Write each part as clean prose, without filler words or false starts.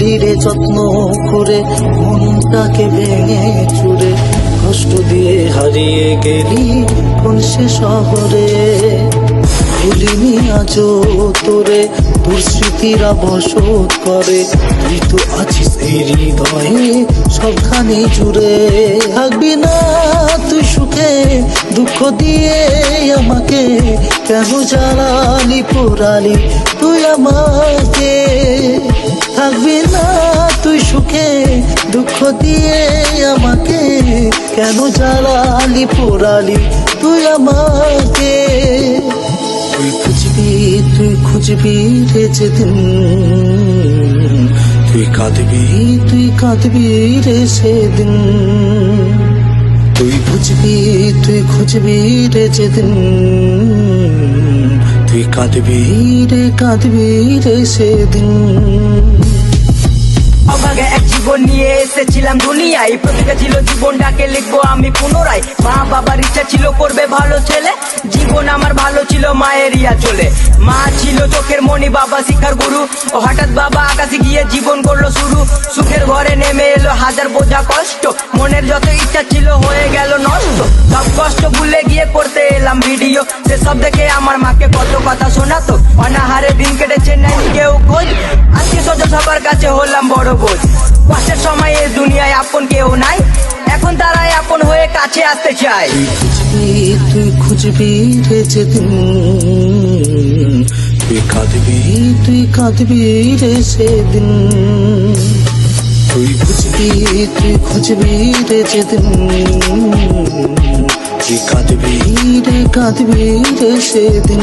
রে যত্ন করে মনটাকে ভেঙে চুরে কষ্ট দিয়ে হারিয়ে গেলি কোন সে শহরে। ভুলিনি আজও তোরে, তোর স্মৃতিরা বসত করে, তুই তো আছিস এই হৃদয়ে সবখানে জুড়ে। থাকবি না তুই সুখে, দুঃখ দিয়ে আমাকে কেন জ্বালালি পোড়ালি তুই আমাকে। থাকবি না তুই সুখে, দুঃখ দিয়ে আমাকে কেন জ্বালালি পোড়ালি তুই আমাকে। তুই খুঁজবি রে যেদিন, তুই কাঁদবি রে সেদিন। তুই খুঁজবি রে যেদিন, তুই কাঁদবি রে সেদিন। অভাগে এক জীবন নিয়ে এসেছিলাম দুনিয়ায়, প্রতিটা ছিল জীবনটাকে লিখবো আমি পুনরায়। মা বাবার ইচ্ছা ছিল করবে ভালো ছেলে, জীবন আমার ভালো ছিল মায়ের ইয়া চলে। মা ছিল চোখের মণি, বাবা শিক্ষার গুরু, ও হঠাৎ বাবা আকাশে গিয়ে জীবন করলো শুরু। সুখের ঘরে নেমে এলো হাজার বোঝা কষ্ট, মনের যত ইচ্ছা ছিল হয়ে গেল নষ্ট। সব কষ্ট ভুলে গিয়ে করতে এলাম ভিডিও, সে সব দেখে আমার মাকে কত কথা শোনাতো। অনাহারে দিন কেটেছে নাই কেউ খোঁজ, আজকে সোজা সবার কাছে হলাম বড় বোঝ। কষ্টের সময় এই দুনিয়ায় আপন কেউ নাই, এখন তারাই আপন হয়ে কাছে আসতে চায়। তুই খুঁজবি রে যেদিন, তুই কাঁদবি রে সেদিন। তুই খুঁজবি রে যেদিন, তুই কাঁদবি রে সেদিন।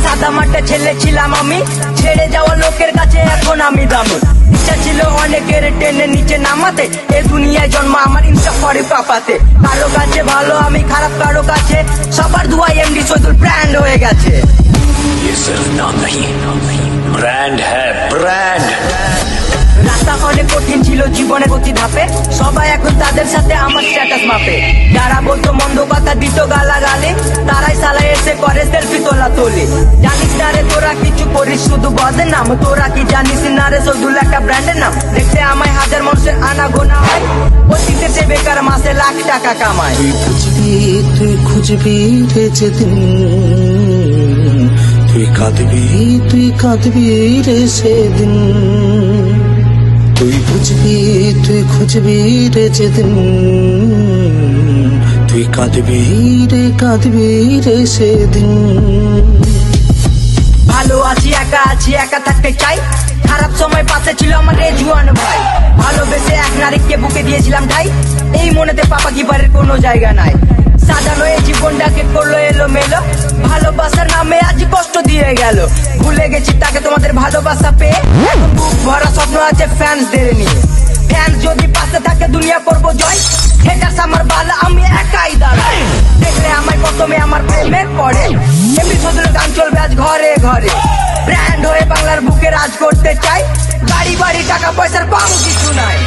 সাদা মাঠে ছেলে ছিলাম আমি, ছেড়ে যাওয়া লোকের কাছে এখন আমি দামি। ইচ্ছা ছিল অনেকের টেনে নিচে নামাতে, এ দুনিয়ায় জন্ম আমার ইনসাফ করে পাপাতে। কারো কাছে ভালো আমি খারাপ, কারো কাছে সবার দুয়াই এমডি শহীদুল ব্র্যান্ড হয়ে গেছে। ये सिर्फ नाम नहीं, ब्रांड है ब्रांड। রাস্তা অনেক কঠিন ছিল জীবনের প্রতি ধাপে, সবাই এখন তাদের সাথে আমার স্ট্যাটাস মাপে। যারা বলতো মন্দ কথা দিত গালাগালি, তারাই সালা এসে করে সেলফি তোলা তোলি। জানিস না রে তোরা কিছু করিস শুধু বদনাম, তোরা কি জানিস না রে শহীদুল একটা ব্র্যান্ডের নাম। দেখতে আমায় হাজার মানুষের আনা গোনা হয়, অতীতে সে বেকার মাসে লাখ টাকা কামায়। তুই খুঁজবি রে যেদিন, তুই কাঁদবি রে সেদিন। তুই খুঁজবি রে যেদিন, তুই কাঁদবি রে সেদিন। ভালো আছি একা থাকতে চাই, খারাপ সময় পাশে ছিল আমার রেজুয়ান ভাই। ভালোবেসে এক নারীকে বুকে দিয়েছিলাম ঠাই, এই মনেতে পাপা কিপারের কোনো জায়গা নাই। সাজানো এই জীবনটাকে করলো এলো মেলো, ভালোবাসার নামে আজ কষ্ট দিয়ে গেল। ভুলে গেছি তাকে তোমাদের ভালোবাসা পেয়ে, এখন বুক ভরা স্বপ্ন আছে ফ্যান্সদের নিয়ে। ফ্যান্স যদি পাশে থাকে দুনিয়া করবো জয়, হেটার্স আমার বালা আমি একাই দাঁড়াই। দেখলে আমায় প্রথমে আমার প্রেমে পড়ে, এমনি শহীদুল গান চলবে আজ ঘরে ঘরে। ব্র্যান্ড হয়ে বাংলার বুকে রাজ করতে চাই, বাড়ি বাড়ি টাকা পয়সার কম কিছু নাই।